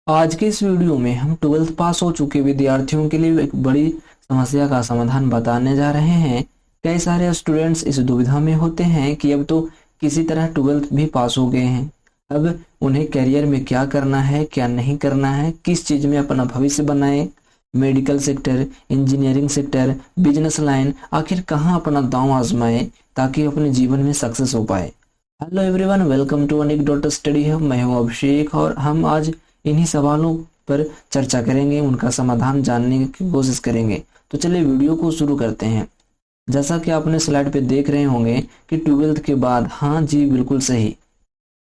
आज के इस वीडियो में हम 12th पास हो चुके विद्यार्थियों के लिए एक बड़ी समस्या का समाधान बताने जा रहे हैं। कई सारे स्टूडेंट्स इस दुविधा में होते हैं कि अब तो किसी तरह 12th भी पास हो गए हैं, अब उन्हें करियर में क्या करना है क्या नहीं करना है, किस चीज़ में अपना भविष्य बनाए, medical sector, engineering sector, business line, आखिर कहाँ अपना दांव आजमाए ताकि अपने जीवन में सक्सेस हो पाए। Hello everyone, welcome to Anik dot study hub. मैं हूं अभिषेक और हम आज इन्हीं सवालों पर चर्चा करेंगे, उनका समाधान जानने की कोशिश करेंगे। तो चलिए वीडियो को शुरू करते हैं। जैसा कि आपने स्लाइड पे देख रहे होंगे कि 12th के बाद, हाँ जी बिल्कुल सही,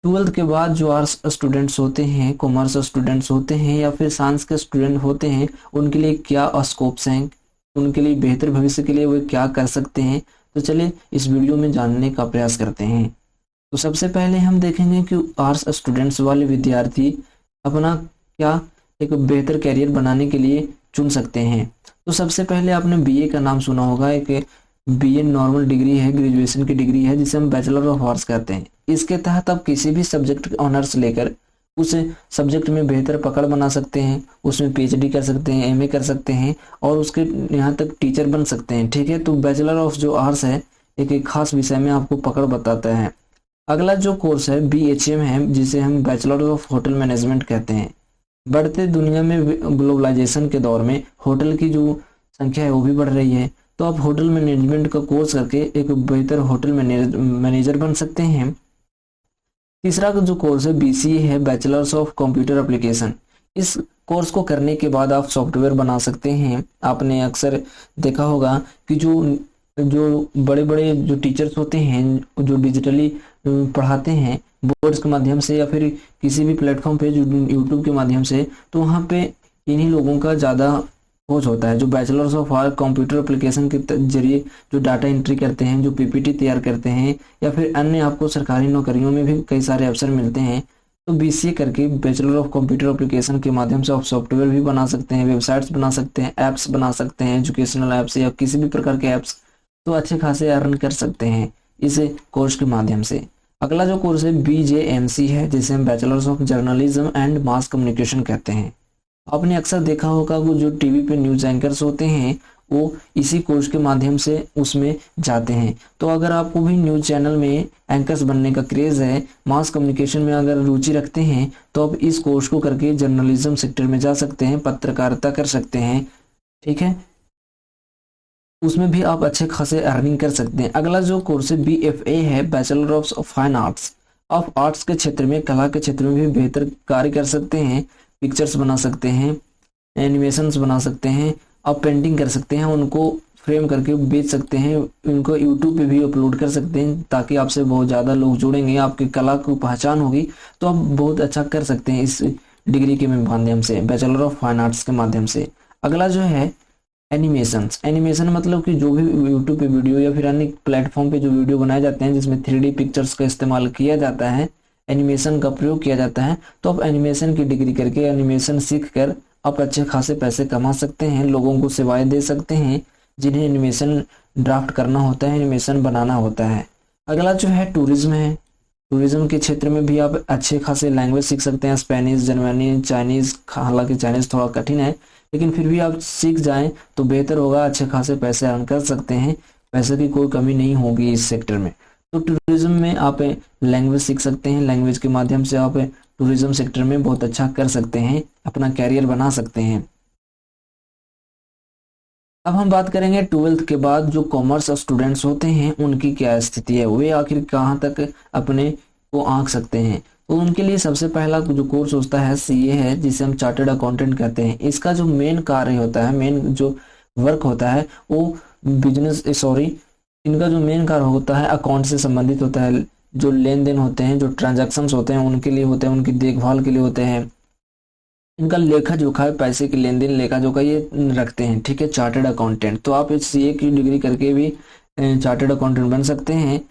12th के बाद जो आर्ट्स स्टूडेंट्स होते हैं, कॉमर्स स्टूडेंट्स होते हैं या फिर साइंस के स्टूडेंट होते हैं, उनके लिए क्या स्कोप्स हैं, उनके लिए बेहतर भविष्य के लिए वे क्या कर सकते हैं। तो चलिए इस वीडियो में जानने का प्रयास करते हैं। तो सबसे पहले हम देखेंगे कि आर्ट्स स्टूडेंट्स वाले विद्यार्थी अपना क्या एक बेहतर करियर बनाने के लिए चुन सकते हैं। तो सबसे पहले आपने बीए का नाम सुना होगा। एक बीए नॉर्मल डिग्री है, ग्रेजुएशन की डिग्री है, जिसे हम बैचलर ऑफ आर्ट्स कहते हैं। इसके तहत आप किसी भी सब्जेक्ट ऑनर्स लेकर उस सब्जेक्ट में बेहतर पकड़ बना सकते हैं, उसमें पीएचडी कर सकते हैं, एमए कर सकते हैं और उसके यहाँ तक टीचर बन सकते हैं। ठीक है, तो बैचलर ऑफ जो आर्ट्स है एक खास विषय में आपको पकड़ बताता है। अगला जो कोर्स है बीएचएम है, जिसे हम बैचलर ऑफ होटल मैनेजमेंट कहते हैं। बढ़ते दुनिया में ग्लोबलाइजेशन के दौर में होटल की जो संख्या है वो भी बढ़ रही है, तो आप होटल मैनेजमेंट का कोर्स करके एक बेहतर होटल मैनेजर बन सकते हैं। तीसरा जो कोर्स है बीसीए है, बैचलर्स ऑफ कंप्यूटर एप्लीकेशन। इस कोर्स को करने के बाद आप सॉफ्टवेयर बना सकते हैं। आपने अक्सर देखा होगा कि जो जो बड़े बड़े जो टीचर्स होते हैं जो डिजिटली पढ़ाते हैं बोर्ड्स के माध्यम से या फिर किसी भी प्लेटफॉर्म पे जो यूट्यूब के माध्यम से, तो वहाँ पे इन्हीं लोगों का ज़्यादा खोज होता है। जो bachelors of art computer application के जरिए जो डाटा एंट्री करते हैं, जो पीपीटी तैयार करते हैं या फिर अन्य आपको सरकारी नौकरियों में भी कई सारे अवसर मिलते हैं। तो बीसीए करके बैचलर ऑफ कंप्यूटर एप्लीकेशन के माध्यम से आप सॉफ्टवेयर भी बना सकते हैं, वेबसाइट्स बना सकते हैं, ऐप्स बना सकते हैं, एजुकेशनल ऐप्स या किसी भी प्रकार के ऐप्स, तो अच्छे खासे अर्न कर सकते हैं इस कोर्स के माध्यम से। अगला जो कोर्स है बीजेएमसी है, जिसे हम bachelors of journalism and mass communication कहते हैं। आपने अक्सर देखा होगा कि जो टीवी पे न्यूज एंकर्स होते हैं वो इसी कोर्स के माध्यम से उसमें जाते हैं। तो अगर आपको भी न्यूज चैनल में एंकर्स बनने का क्रेज है, मास कम्युनिकेशन में अगर रुचि रखते हैं, तो आप इस कोर्स को करके जर्नलिज्म सेक्टर में जा सकते हैं, पत्रकारिता कर सकते हैं। ठीक है, उसमें भी आप अच्छे खासे अर्निंग कर सकते हैं। अगला जो कोर्स है बीएफए है, बैचलर ऑफ फाइन आर्ट्स। आप आर्ट्स के क्षेत्र में, कला के क्षेत्र में भी बेहतर कार्य कर सकते हैं। पिक्चर्स बना सकते हैं, एनिमेशंस बना सकते हैं, आप पेंटिंग कर सकते हैं, उनको फ्रेम करके बेच सकते हैं, उनको यूट्यूब पे भी अपलोड कर सकते हैं ताकि आपसे बहुत ज़्यादा लोग जुड़ेंगे, आपकी कला को पहचान होगी, तो आप बहुत अच्छा कर सकते हैं इस डिग्री के माध्यम से, बैचलर ऑफ फाइन आर्ट्स के माध्यम से। अगला जो है एनिमेशन मतलब कि जो भी यूट्यूब पे वीडियो या फिर अन्य प्लेटफॉर्म पे जो वीडियो बनाए जाते हैं जिसमें 3D पिक्चर्स का इस्तेमाल किया जाता है, एनिमेशन का प्रयोग किया जाता है, तो आप एनिमेशन की डिग्री करके, एनिमेशन सीख कर आप अच्छे खासे पैसे कमा सकते हैं, लोगों को सेवाएं दे सकते हैं जिन्हें एनिमेशन ड्राफ्ट करना होता है, एनिमेशन बनाना होता है। अगला जो है टूरिज्म है। टूरिज्म के क्षेत्र में भी आप अच्छे खासे लैंग्वेज सीख सकते हैं, स्पेनिश, जर्मनी, चाइनीज। हालांकि चाइनीज थोड़ा कठिन है, लेकिन फिर भी आप सीख जाएं तो बेहतर होगा, अच्छे खासे पैसे अर्न कर सकते हैं, पैसे की कोई कमी नहीं होगी इस सेक्टर में। तो टूरिज्म में आप लैंग्वेज सीख सकते हैं, लैंग्वेज के माध्यम से आप टूरिज्म सेक्टर में बहुत अच्छा कर सकते हैं, अपना कैरियर बना सकते हैं। अब हम बात करेंगे 12th के बाद जो कॉमर्स स्टूडेंट्स होते हैं उनकी क्या स्थिति है, वे आखिर कहाँ तक अपने को आंक सकते हैं। तो उनके लिए सबसे पहला जो कोर्स होता है सीए है, जिसे हम चार्टर्ड अकाउंटेंट कहते हैं। इसका जो मेन कार्य होता है, मेन जो वर्क होता है वो इनका जो मेन कार्य होता है अकाउंट से संबंधित होता है। जो लेन देन होते हैं, जो ट्रांजैक्शंस होते हैं उनके लिए होते हैं, उनकी देखभाल के लिए होते हैं। इनका लेखा जोखा है, पैसे की लेन देन लेखा जोखा ये रखते हैं। ठीक है, चार्टर्ड अकाउंटेंट। तो आप इस सीए की डिग्री करके भी चार्टर्ड अकाउंटेंट बन सकते हैं।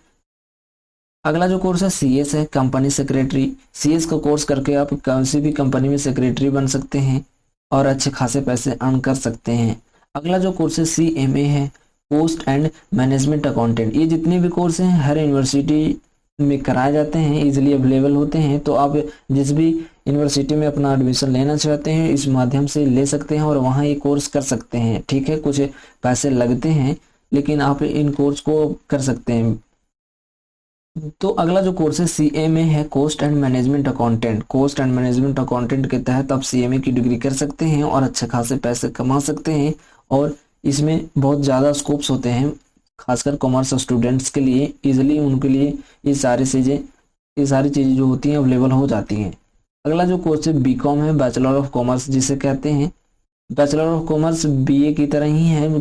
अगला जो कोर्स है सीएस है, कंपनी सेक्रेटरी। सीएस का कोर्स करके आप किसी भी कंपनी में सेक्रेटरी बन सकते हैं और अच्छे खासे पैसे अर्न कर सकते हैं। अगला जो कोर्स है सीएमए है, पोस्ट एंड मैनेजमेंट अकाउंटेंट। ये जितने भी कोर्स हैं हर यूनिवर्सिटी में कराए जाते हैं, इजीली अवेलेबल होते हैं। तो आप जिस भी यूनिवर्सिटी में अपना एडमिशन लेना चाहते हैं इस माध्यम से ले सकते हैं और वहाँ ये कोर्स कर सकते हैं। ठीक है, कुछ पैसे लगते हैं लेकिन आप इन कोर्स को कर सकते हैं। तो अगला जो कोर्स है सीएमए है, cost and management accountant. Cost and management accountant के तहत आप सीएमए की डिग्री कर सकते हैं और अच्छे खासे पैसे कमा सकते हैं और इसमें बहुत ज़्यादा स्कोप्स होते हैं, खासकर कॉमर्स स्टूडेंट्स के लिए। इजीली उनके लिए ये सारी चीज़ें जो होती हैं अवेलेबल हो जाती हैं। अगला जो कोर्स है बीकॉम है, बैचलर ऑफ कॉमर्स जिसे कहते हैं। बैचलर ऑफ कॉमर्स बीए की तरह ही है,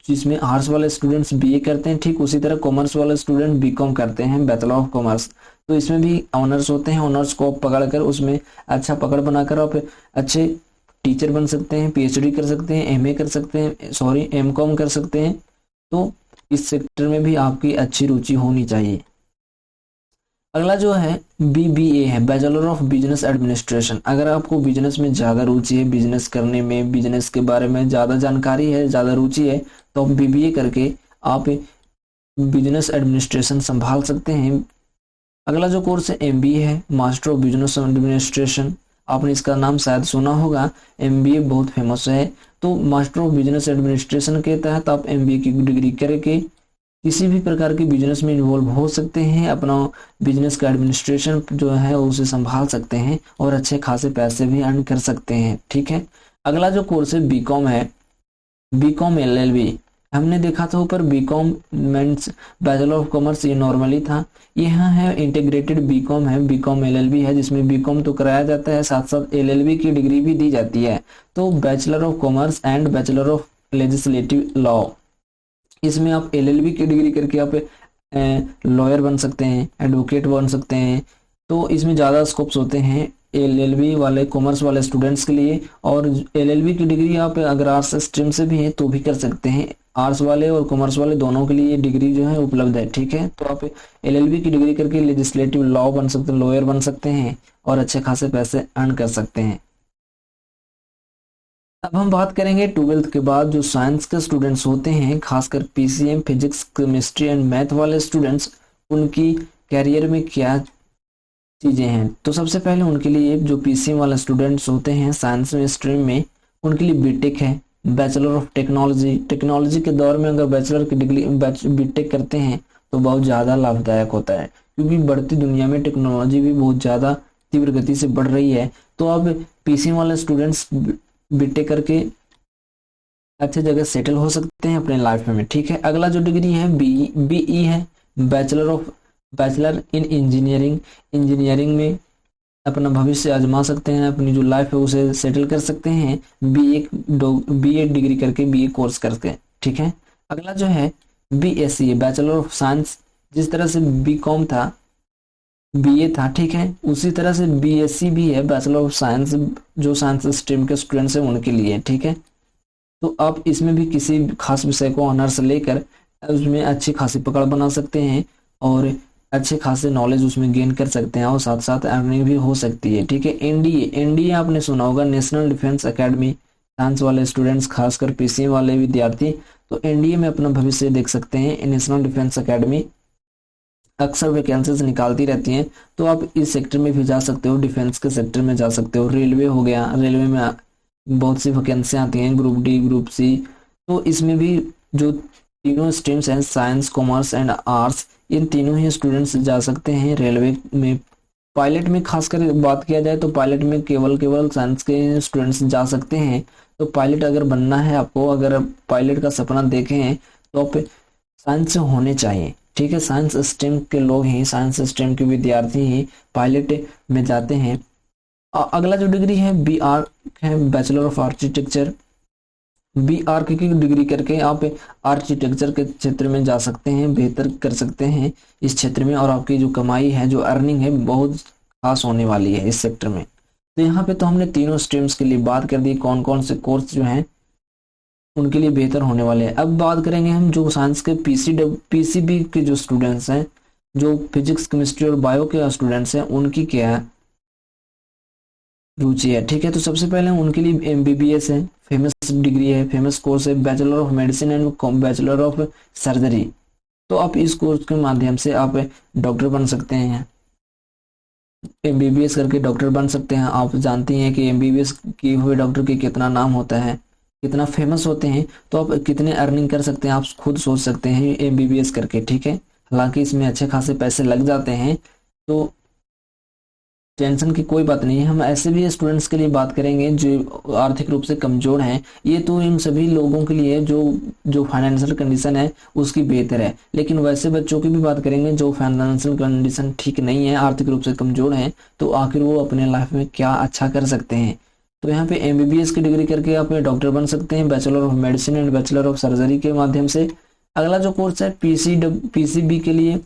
जिसमें आर्ट्स वाले स्टूडेंट्स बीए करते हैं, ठीक उसी तरह कॉमर्स वाले स्टूडेंट बीकॉम करते हैं, बैचलर ऑफ कॉमर्स। तो इसमें भी ऑनर्स होते हैं, ऑनर्स को पकड़कर उसमें अच्छा पकड़ बनाकर आप अच्छे टीचर बन सकते हैं, पीएचडी कर सकते हैं, एमए कर सकते हैं, सॉरी एमकॉम कर सकते हैं। तो इस सेक्टर में भी आपकी अच्छी रुचि होनी चाहिए। अगला जो है बीबीए है, बैचलर ऑफ बिजनेस एडमिनिस्ट्रेशन। अगर आपको बिजनेस में ज़्यादा रुचि है, बिजनेस करने में, बिजनेस के बारे में ज़्यादा जानकारी है, ज़्यादा रुचि है, तो आप बीबीए करके आप बिजनेस एडमिनिस्ट्रेशन संभाल सकते हैं। अगला जो कोर्स है एमबीए है, मास्टर ऑफ बिजनेस एडमिनिस्ट्रेशन। आपने इसका नाम शायद सुना होगा, एमबीए बहुत फेमस है। तो मास्टर ऑफ बिजनेस एडमिनिस्ट्रेशन के तहत आप एमबीए की डिग्री करके किसी भी प्रकार के बिजनेस में इन्वॉल्व हो सकते हैं, अपना बिजनेस का एडमिनिस्ट्रेशन जो है उसे संभाल सकते हैं और अच्छे खासे पैसे भी अर्न कर सकते हैं। ठीक है, अगला जो कोर्स है बीकॉम है, बीकॉम एलएलबी। हमने देखा था ऊपर B Com means bachelor of commerce, ये नॉर्मली था। यहाँ है इंटीग्रेटेड बीकॉम है, बीकॉम एलएलबी है, जिसमें बीकॉम तो कराया जाता है, साथ साथ एलएलबी की डिग्री भी दी जाती है। तो bachelor of commerce and bachelor of legislative law, इसमें आप एलएलबी की डिग्री करके आप लॉयर बन सकते हैं, एडवोकेट बन सकते हैं। तो इसमें ज़्यादा स्कोप्स होते हैं एलएलबी वाले कॉमर्स वाले स्टूडेंट्स के लिए। और एलएलबी की डिग्री आप अगर आर्ट्स स्ट्रीम से भी हैं तो भी कर सकते हैं, आर्ट्स वाले और कॉमर्स वाले दोनों के लिए ये डिग्री जो है उपलब्ध है। ठीक है, तो आप एलएलबी की डिग्री करके लेजिस्लेटिव लॉ बन सकते हैं, लॉयर बन सकते हैं और अच्छे खासे पैसे अर्न कर सकते हैं। अब हम बात करेंगे ट्वेल्थ के बाद जो साइंस के स्टूडेंट्स होते हैं, खासकर PCM, physics, chemistry and math वाले स्टूडेंट्स, उनकी कैरियर में क्या चीज़ें हैं। तो सबसे पहले उनके लिए जो पीसीएम वाले स्टूडेंट्स होते हैं साइंस में स्ट्रीम में, उनके लिए बीटेक है, बैचलर ऑफ टेक्नोलॉजी। टेक्नोलॉजी के दौर में अगर बैचलर की डिग्री बीटेक करते हैं तो बहुत ज़्यादा लाभदायक होता है, क्योंकि बढ़ती दुनिया में टेक्नोलॉजी भी बहुत ज़्यादा तीव्र गति से बढ़ रही है। तो अब पीसीएम वाले स्टूडेंट्स बीटेक करके अच्छे जगह सेटल हो सकते हैं अपने लाइफ में। ठीक है, अगला जो डिग्री है बीई है, बैचलर इन इंजीनियरिंग। इंजीनियरिंग में अपना भविष्य आजमा सकते हैं, अपनी जो लाइफ है उसे सेटल कर सकते हैं बीए डिग्री करके, बीए कोर्स करके। ठीक है, अगला जो है बीएससी है, बैचलर ऑफ साइंस। जिस तरह से बीकॉम था, बीए था, ठीक है, उसी तरह से बीएससी भी है, बैचलर ऑफ साइंस, जो साइंस स्ट्रीम के स्टूडेंट्स हैं उनके लिए। ठीक है, तो आप इसमें भी किसी खास विषय को ऑनर्स लेकर उसमें अच्छी खासी पकड़ बना सकते हैं और अच्छे खासे नॉलेज उसमें गेन कर सकते हैं और साथ साथ अर्निंग भी हो सकती है। ठीक है, एनडीए आपने सुना होगा, नेशनल डिफेंस एकेडमी। साइंस वाले स्टूडेंट्स, खासकर पीसीएम वाले विद्यार्थी, तो एनडीए में अपना भविष्य देख सकते हैं। नेशनल डिफेंस एकेडमी अक्सर वैकेंसीज निकालती रहती हैं, तो आप इस सेक्टर में भी जा सकते हो, डिफेंस के सेक्टर में जा सकते हो। रेलवे हो गया, रेलवे में बहुत सी वैकेंसियाँ आती हैं, ग्रुप डी, ग्रुप सी। तो इसमें भी जो तीनों स्ट्रीम्स हैं, साइंस, कॉमर्स एंड आर्ट्स, इन तीनों ही स्टूडेंट्स जा सकते हैं। रेलवे में पायलट में खासकर बात किया जाए तो पायलट में केवल साइंस के स्टूडेंट्स जा सकते हैं। तो पायलट अगर बनना है आपको, अगर पायलट का सपना देखे हैं तो आप साइंस से होने चाहिए। ठीक है, साइंस स्ट्रीम के लोग ही, साइंस स्ट्रीम के विद्यार्थी ही पायलट में जाते हैं। अगला जो डिग्री है बीआर है, बैचलर ऑफ आर्किटेक्चर। बीआर की डिग्री करके आप आर्किटेक्चर के क्षेत्र में जा सकते हैं, बेहतर कर सकते हैं इस क्षेत्र में, और आपकी जो कमाई है, जो अर्निंग है, बहुत खास होने वाली है इस सेक्टर में। तो यहाँ पे तो हमने तीनों स्ट्रीम्स के लिए बात कर दी, कौन कौन से कोर्स जो हैं उनके लिए बेहतर होने वाले हैं। अब बात करेंगे हम जो साइंस के पीसीबी के जो स्टूडेंट्स हैं, जो फिजिक्स, केमिस्ट्री और बायो के स्टूडेंट्स हैं, उनकी क्या रुचि है। ठीक है, तो सबसे पहले उनके लिए एमबीबीएस है, फेमस डिग्री है, फेमस कोर्स है, bachelor of medicine and bachelor of surgery. तो आप इस कोर्स के माध्यम से आप डॉक्टर बन सकते हैं, एमबीबीएस करके डॉक्टर बन सकते हैं। आप जानती हैं कि एमबीबीएस किए हुए डॉक्टर के कितना नाम होता है, कितना फेमस होते हैं, तो आप कितने अर्निंग कर सकते हैं आप खुद सोच सकते हैं एमबीबीएस करके, ठीक है। हालांकि इसमें अच्छे खासे पैसे लग जाते हैं, तो टेंशन की कोई बात नहीं है। हम ऐसे भी स्टूडेंट्स के लिए बात करेंगे जो आर्थिक रूप से कमजोर हैं। ये तो इन सभी लोगों के लिए जो जो फाइनेंशियल कंडीशन है उसकी बेहतर है, लेकिन वैसे बच्चों की भी बात करेंगे जो फाइनेंशियल कंडीशन ठीक नहीं है, आर्थिक रूप से कमजोर हैं, तो आखिर वो अपने लाइफ में क्या अच्छा कर सकते हैं। तो यहाँ पे एमबीबीएस की डिग्री करके आप डॉक्टर बन सकते हैं, bachelor of medicine and bachelor of surgery के माध्यम से। अगला जो कोर्स है पीसीबी के लिए,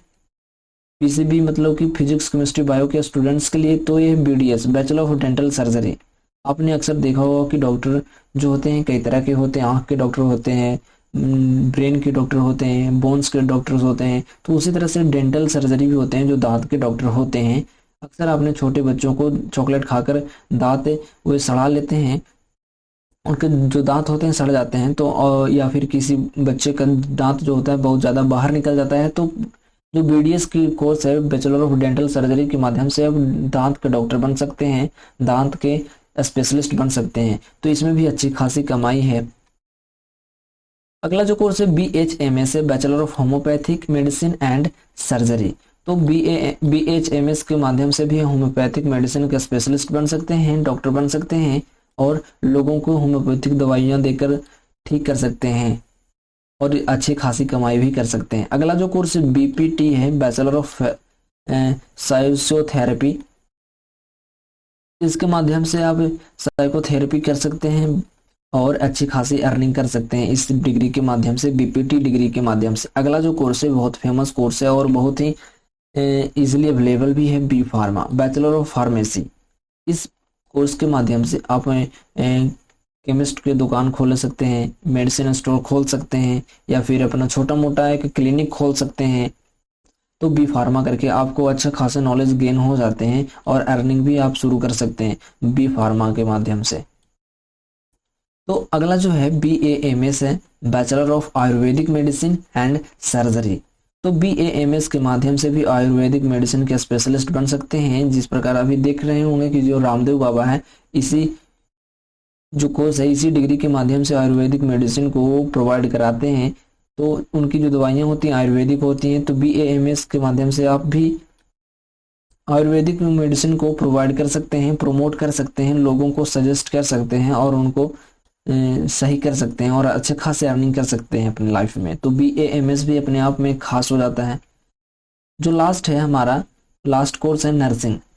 पीसीबी मतलब कि फिजिक्स केमिस्ट्री बायो के स्टूडेंट्स के लिए, तो ये BDS bachelor of dental surgery. आपने अक्सर देखा होगा कि डॉक्टर जो होते हैं कई तरह के होते हैं, आंख के डॉक्टर होते हैं, ब्रेन के डॉक्टर होते हैं, बोन्स के डॉक्टर्स होते हैं, तो उसी तरह से डेंटल सर्जरी भी होते हैं जो दांत के डॉक्टर होते हैं। अक्सर आपने छोटे बच्चों को चॉकलेट खाकर दांत वो सड़ा लेते हैं, उनके जो दांत होते हैं सड़ जाते हैं, तो या फिर किसी बच्चे का दांत जो होता है बहुत ज़्यादा बाहर निकल जाता है, तो जो बीडीएस की कोर्स है बैचलर ऑफ डेंटल सर्जरी के माध्यम से आप दांत के डॉक्टर बन सकते हैं, दांत के स्पेशलिस्ट बन सकते हैं, तो इसमें भी अच्छी खासी कमाई है। अगला जो कोर्स है BHMS है, bachelor of homeopathic medicine and surgery. तो BHMS के माध्यम से भी होम्योपैथिक मेडिसिन के स्पेशलिस्ट बन सकते हैं, डॉक्टर बन सकते हैं और लोगों को होम्योपैथिक दवाइयाँ देकर ठीक कर सकते हैं और अच्छी खासी कमाई भी कर सकते हैं। अगला जो कोर्स BPT है, बैचलर ऑफ साइकोथेरेपी, इसके माध्यम से आप साइकोथेरेपी कर सकते हैं और अच्छी खासी अर्निंग कर सकते हैं इस डिग्री के माध्यम से, बीपीटी डिग्री के माध्यम से। अगला जो कोर्स है बहुत फेमस कोर्स है और बहुत ही इजीली अवेलेबल भी है, B pharma bachelor of pharmacy. इस कोर्स के माध्यम से आप केमिस्ट की दुकान खोल सकते हैं, मेडिसिन स्टोर खोल सकते हैं, या फिर अपना छोटा मोटा एक क्लिनिक खोल सकते हैं। तो बी फार्मा करके आपको अच्छा खासा नॉलेज गेन हो जाते हैं और अर्निंग भी आप शुरू कर सकते हैं बी फार्मा के माध्यम से। तो अगला जो है BAMS है, bachelor of Ayurvedic medicine and surgery. तो BAMS के माध्यम से भी आयुर्वेदिक मेडिसिन के स्पेशलिस्ट बन सकते हैं। जिस प्रकार अभी देख रहे होंगे कि जो रामदेव बाबा है, इसी जो कोर्स है इसी डिग्री के माध्यम से आयुर्वेदिक मेडिसिन को प्रोवाइड कराते हैं, तो उनकी जो दवाइयाँ होती हैं आयुर्वेदिक होती हैं। तो BAMS के माध्यम से आप भी आयुर्वेदिक मेडिसिन को प्रोवाइड कर सकते हैं, प्रमोट कर सकते हैं, लोगों को सजेस्ट कर सकते हैं और उनको सही कर सकते हैं और अच्छे खासे अर्निंग कर सकते हैं अपनी लाइफ में। तो BAMS भी अपने आप में खास हो जाता है। जो लास्ट है हमारा लास्ट कोर्स है नर्सिंग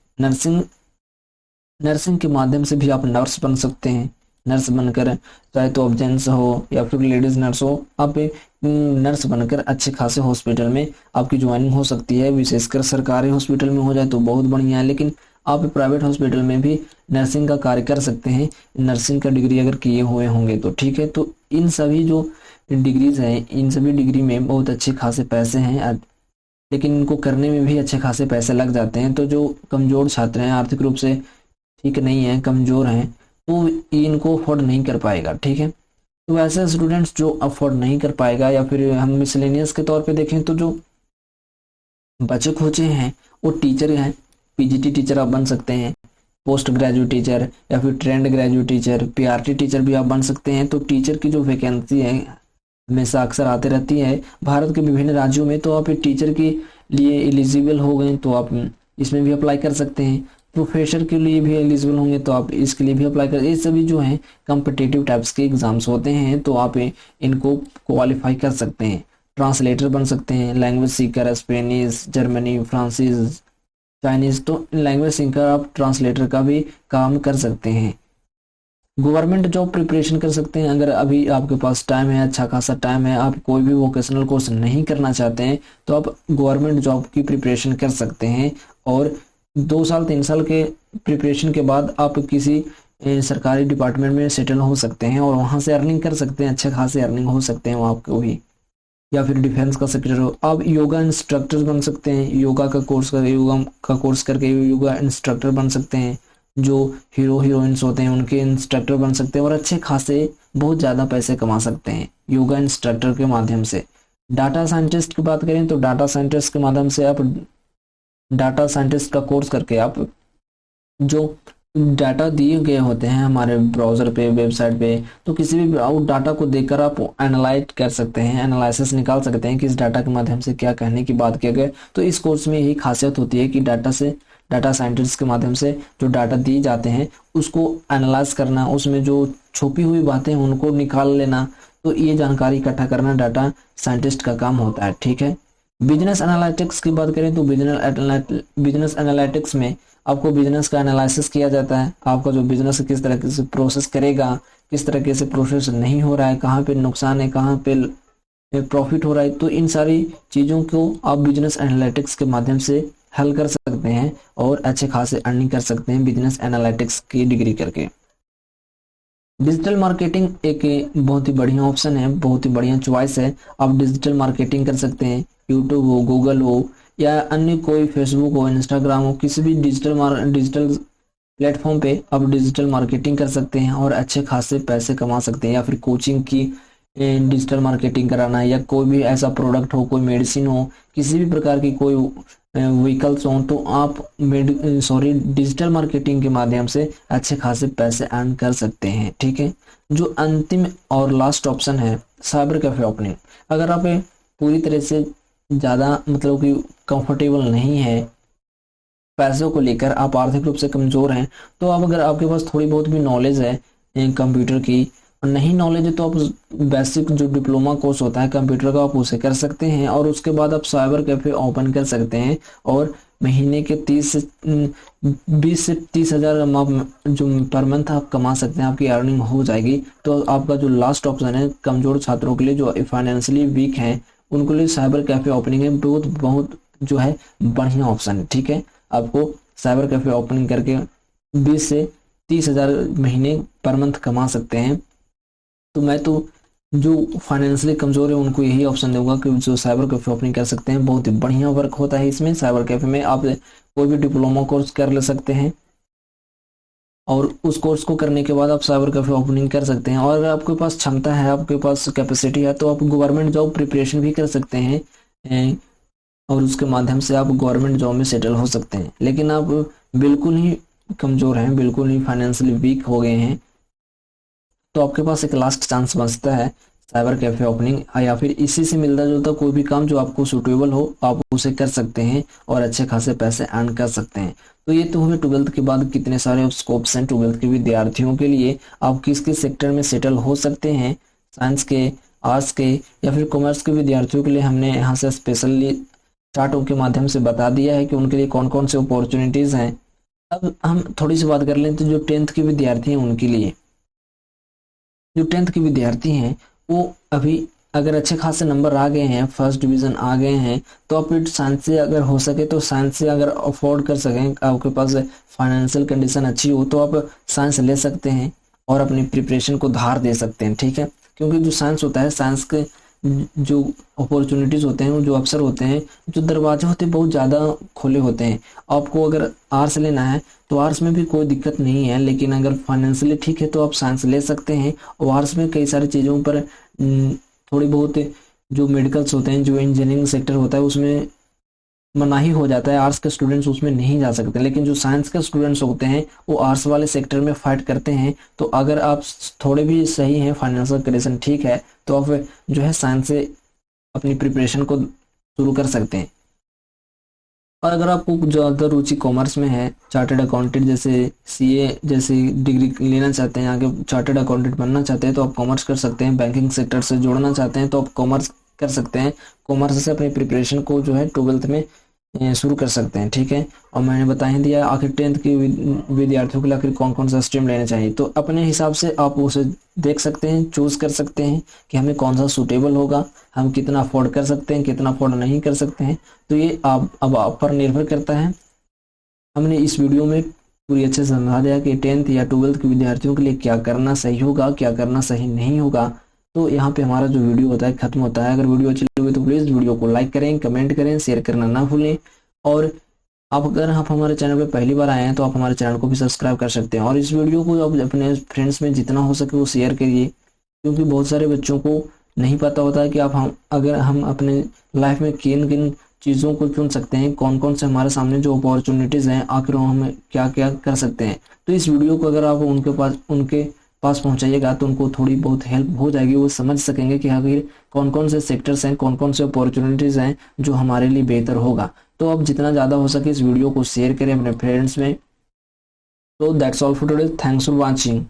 के माध्यम से भी आप नर्स बन सकते हैं। नर्स बनकर, चाहे तो आप जेंट्स हो या फिर लेडीज नर्स हो, आप नर्स बनकर अच्छे खासे हॉस्पिटल में आपकी ज्वाइनिंग हो सकती है। विशेषकर सरकारी हॉस्पिटल में हो जाए तो बहुत बढ़िया है, लेकिन आप प्राइवेट हॉस्पिटल में भी नर्सिंग का कार्य कर सकते हैं, नर्सिंग का डिग्री अगर किए हुए होंगे तो, ठीक है। तो इन सभी जो डिग्रीज हैं, इन सभी डिग्री में बहुत अच्छे खासे पैसे हैं, लेकिन इनको करने में भी अच्छे खासे पैसे लग जाते हैं। तो जो कमज़ोर छात्र हैं, आर्थिक रूप से ठीक नहीं है, कमज़ोर हैं, तो इनको अफोर्ड नहीं कर पाएगा, ठीक है। तो ऐसे स्टूडेंट्स जो अफोर्ड नहीं कर पाएगा, या फिर हम मिसलेनियस के तौर पे देखें तो जो बच्चे खोचे हैं वो टीचर हैं, PGT टीचर आप बन सकते हैं, पोस्ट ग्रेजुएट टीचर या फिर trained graduate teacher, PRT teacher भी आप बन सकते हैं। तो टीचर की जो वैकेंसी है हमेशा अक्सर आते रहती है भारत के विभिन्न राज्यों में, तो आप टीचर के लिए एलिजिबल हो गए तो आप इसमें भी अप्लाई कर सकते हैं। प्रोफेसर के लिए भी एलिजिबल होंगे तो आप इसके लिए भी अप्लाई कर, ये सभी जो हैं कॉम्पिटिटिव टाइप्स के एग्जाम्स होते हैं, तो आप इनको क्वालिफाई कर सकते हैं। ट्रांसलेटर बन सकते हैं, language Sikar, Spanish, Germany, Francis, Chinese, तो लैंग्वेज सीकर आप ट्रांसलेटर का भी काम कर सकते हैं। गवर्नमेंट जॉब प्रिपरेशन कर सकते हैं अगर अभी आपके पास टाइम है, अच्छा खासा टाइम है, आप कोई भी वोकेशनल कोर्स नहीं करना चाहते हैं, तो आप गवर्नमेंट जॉब की प्रिपरेशन कर सकते हैं और 2 साल 3 साल के प्रिपरेशन के बाद आप किसी सरकारी डिपार्टमेंट में सेटल हो सकते हैं और वहां से अर्निंग कर सकते हैं, अच्छे खासे अर्निंग हो सकते हैं वहाँ आपको भी। या फिर डिफेंस का सेक्टर हो, आप योगा इंस्ट्रक्टर बन सकते हैं, योगा का कोर्स करके योगा इंस्ट्रक्टर बन सकते हैं। जो हीरोइंस होते हैं उनके इंस्ट्रक्टर बन सकते हैं और अच्छे खासे बहुत ज़्यादा पैसे कमा सकते हैं योगा इंस्ट्रक्टर के माध्यम से। डाटा साइंटिस्ट की बात करें तो डाटा साइंटिस्ट के माध्यम से आप डाटा साइंटिस्ट का कोर्स करके आप जो डाटा दिए गए होते हैं हमारे ब्राउज़र पे, वेबसाइट पे, तो किसी भी आउट डाटा को देखकर आप एनालाइज कर सकते हैं, एनालिसिस निकाल सकते हैं कि इस डाटा के माध्यम से क्या कहने की बात किया गया। तो इस कोर्स में यही खासियत होती है कि डाटा साइंटिस्ट के माध्यम से जो डाटा दिए जाते हैं उसको एनालाइज करना, उसमें जो छुपी हुई बातें हैं उनको निकाल लेना। तो ये जानकारी इकट्ठा करना डाटा साइंटिस्ट का काम होता है, ठीक है। बिजनेस एनालिटिक्स की बात करें तो बिजनेस एनालिटिक्स में आपको बिजनेस का एनालिसिस किया जाता है, आपका जो बिजनेस किस तरह से प्रोसेस करेगा, किस तरीके से प्रोसेस नहीं हो रहा है, कहाँ पे नुकसान है, कहाँ पे प्रॉफिट हो रहा है। तो इन सारी चीज़ों को आप बिजनेस एनालिटिक्स के माध्यम से हल कर सकते हैं और अच्छे खासे अर्निंग कर सकते हैं बिजनेस एनालिटिक्स की डिग्री करके। डिजिटल मार्केटिंग एक बहुत ही बढ़िया ऑप्शन है, बहुत ही बढ़िया चॉइस है। आप डिजिटल मार्केटिंग कर सकते हैं, यूट्यूब हो, गूगल हो या अन्य कोई फेसबुक हो, इंस्टाग्राम हो, किसी भी डिजिटल प्लेटफॉर्म पे आप डिजिटल मार्केटिंग कर सकते हैं और अच्छे खासे पैसे कमा सकते हैं। या फिर कोचिंग की डिजिटल मार्केटिंग कराना, या कोई भी ऐसा प्रोडक्ट हो, कोई मेडिसिन हो, किसी भी प्रकार की कोई व्हीकल्स हो, तो आप डिजिटल मार्केटिंग के माध्यम से अच्छे खासे पैसे अर्न कर सकते हैं, ठीक है। जो अंतिम और लास्ट ऑप्शन है साइबर कैफे ओपनिंग। अगर आप पूरी तरह से ज़्यादा मतलब कि कंफर्टेबल नहीं है पैसों को लेकर, आप आर्थिक रूप से कमज़ोर हैं, तो आप अगर आपके पास थोड़ी बहुत भी नॉलेज है कंप्यूटर की, नहीं नॉलेज है तो आप बेसिक जो डिप्लोमा कोर्स होता है कंप्यूटर का आप उसे कर सकते हैं और उसके बाद आप साइबर कैफ़े ओपन कर सकते हैं और महीने के 20 से 30 हज़ार जो पर मंथ आप कमा सकते हैं, आपकी अर्निंग हो जाएगी। तो आपका जो लास्ट ऑप्शन है कमज़ोर छात्रों के लिए, जो फाइनेंशियली वीक हैं, उनके लिए साइबर कैफ़े ओपनिंग है बहुत जो है बढ़िया ऑप्शन है, ठीक है। आपको साइबर कैफ़े ओपनिंग करके 20 से 30 हज़ार महीने पर मंथ कमा सकते हैं। तो मैं तो जो फाइनेंशियली कमज़ोर है उनको यही ऑप्शन दूंगा कि जो साइबर कैफ़े ओपनिंग कर सकते हैं। बहुत ही बढ़िया वर्क होता है इसमें। साइबर कैफ़े में आप कोई भी डिप्लोमा कोर्स कर ले सकते हैं और उस कोर्स को करने के बाद आप साइबर कैफ़े ओपनिंग कर सकते हैं। और अगर आपके पास क्षमता है, आपके पास कैपेसिटी है, तो आप गवर्नमेंट जॉब प्रिपरेशन भी कर सकते हैं और उसके माध्यम से आप गवर्नमेंट जॉब में सेटल हो सकते हैं। लेकिन आप बिल्कुल ही कमज़ोर हैं, बिल्कुल ही फाइनेंशियली वीक हो गए हैं, तो आपके पास एक लास्ट चांस बचता है साइबर कैफ़े ओपनिंग, या फिर इसी से मिलता जुलता कोई भी काम जो आपको सूटेबल हो आप उसे कर सकते हैं और अच्छे खासे पैसे अर्न कर सकते हैं। तो ये तो हुए 12th के बाद कितने सारे स्कोप्स हैं 12th के विद्यार्थियों के लिए, आप किस किस सेक्टर में सेटल हो सकते हैं, साइंस के, आर्ट्स के या फिर कॉमर्स के विद्यार्थियों के लिए हमने यहाँ से स्पेशली चार्टों के माध्यम से बता दिया है कि उनके लिए कौन कौन से अपॉर्चुनिटीज़ हैं। अब हम थोड़ी सी बात कर लें तो जो 10th के विद्यार्थी हैं उनके लिए, जो 10th के विद्यार्थी हैं वो अभी अगर अच्छे खासे नंबर आ गए हैं, फर्स्ट डिवीज़न आ गए हैं, तो आप साइंस से अगर हो सके तो साइंस से अगर अफोर्ड कर सकें, आपके पास फाइनेंशियल कंडीशन अच्छी हो, तो आप साइंस ले सकते हैं और अपनी प्रिपरेशन को धार दे सकते हैं, ठीक है। क्योंकि जो साइंस होता है, साइंस के जो अपॉर्चुनिटीज़ होते हैं, जो अवसर होते हैं, जो दरवाजे होते हैं बहुत ज़्यादा खुले होते हैं। आपको अगर आर्ट्स लेना है तो आर्ट्स में भी कोई दिक्कत नहीं है, लेकिन अगर फाइनेंशियली ठीक है तो आप साइंस ले सकते हैं। और आर्ट्स में कई सारी चीज़ों पर थोड़ी बहुत जो मेडिकल्स होते हैं, जो इंजीनियरिंग सेक्टर होता है उसमें मनाही हो जाता है, आर्ट्स के स्टूडेंट्स उसमें नहीं जा सकते। लेकिन जो साइंस के स्टूडेंट्स होते हैं वो आर्ट्स वाले सेक्टर में फाइट करते हैं। तो अगर आप थोड़े भी सही हैं, फाइनेंशियल कंडीशन ठीक है, तो आप जो है साइंस से अपनी प्रिपरेशन को शुरू कर सकते हैं। और अगर आपको ज़्यादा रुचि कॉमर्स में है, चार्टर्ड अकाउंटेंट जैसे सीए जैसी डिग्री लेना चाहते हैं, आगे चार्टर्ड अकाउंटेंट बनना चाहते हैं तो आप कॉमर्स कर सकते हैं। बैंकिंग सेक्टर से जोड़ना चाहते हैं तो आप कॉमर्स कर सकते हैं। कॉमर्स से अपनी प्रिपरेशन को जो है 12th में शुरू कर सकते हैं, ठीक है। और मैंने बता ही दिया आखिर 10th के विद्यार्थियों के लिए आखिर कौन कौन सा स्ट्रीम लेना चाहिए। तो अपने हिसाब से आप उसे देख सकते हैं, चूज़ कर सकते हैं कि हमें कौन सा सूटेबल होगा, हम कितना अफोर्ड कर सकते हैं, कितना अफोर्ड नहीं कर सकते हैं। तो ये अब आप पर निर्भर करता है। हमने इस वीडियो में पूरी अच्छे से समझा दिया कि 10th या 12th के विद्यार्थियों के लिए क्या करना सही होगा, क्या करना सही नहीं होगा। तो यहाँ पे हमारा जो वीडियो होता है खत्म होता है। अगर वीडियो अच्छी लगी तो प्लीज़ वीडियो को लाइक करें, कमेंट करें, शेयर करना ना भूलें। और अगर आप हमारे चैनल पे पहली बार आए हैं तो आप हमारे चैनल को भी सब्सक्राइब कर सकते हैं। और इस वीडियो को आप अपने फ्रेंड्स में जितना हो सके वो शेयर करिए, क्योंकि बहुत सारे बच्चों को नहीं पता होता है कि अगर हम अपने लाइफ में किन किन चीज़ों को चुन सकते हैं, कौन कौन से हमारे सामने जो अपॉर्चुनिटीज़ हैं, आखिर हम क्या क्या कर सकते हैं। तो इस वीडियो को अगर आप उनके पास पहुंचाइएगा तो उनको थोड़ी बहुत हेल्प हो जाएगी, वो समझ सकेंगे कि आखिर कौन कौन से सेक्टर्स हैं, कौन कौन से अपॉर्चुनिटीज़ हैं जो हमारे लिए बेहतर होगा। तो अब जितना ज़्यादा हो सके इस वीडियो को शेयर करें अपने फ्रेंड्स में। तो that's all for today, thanks for watching.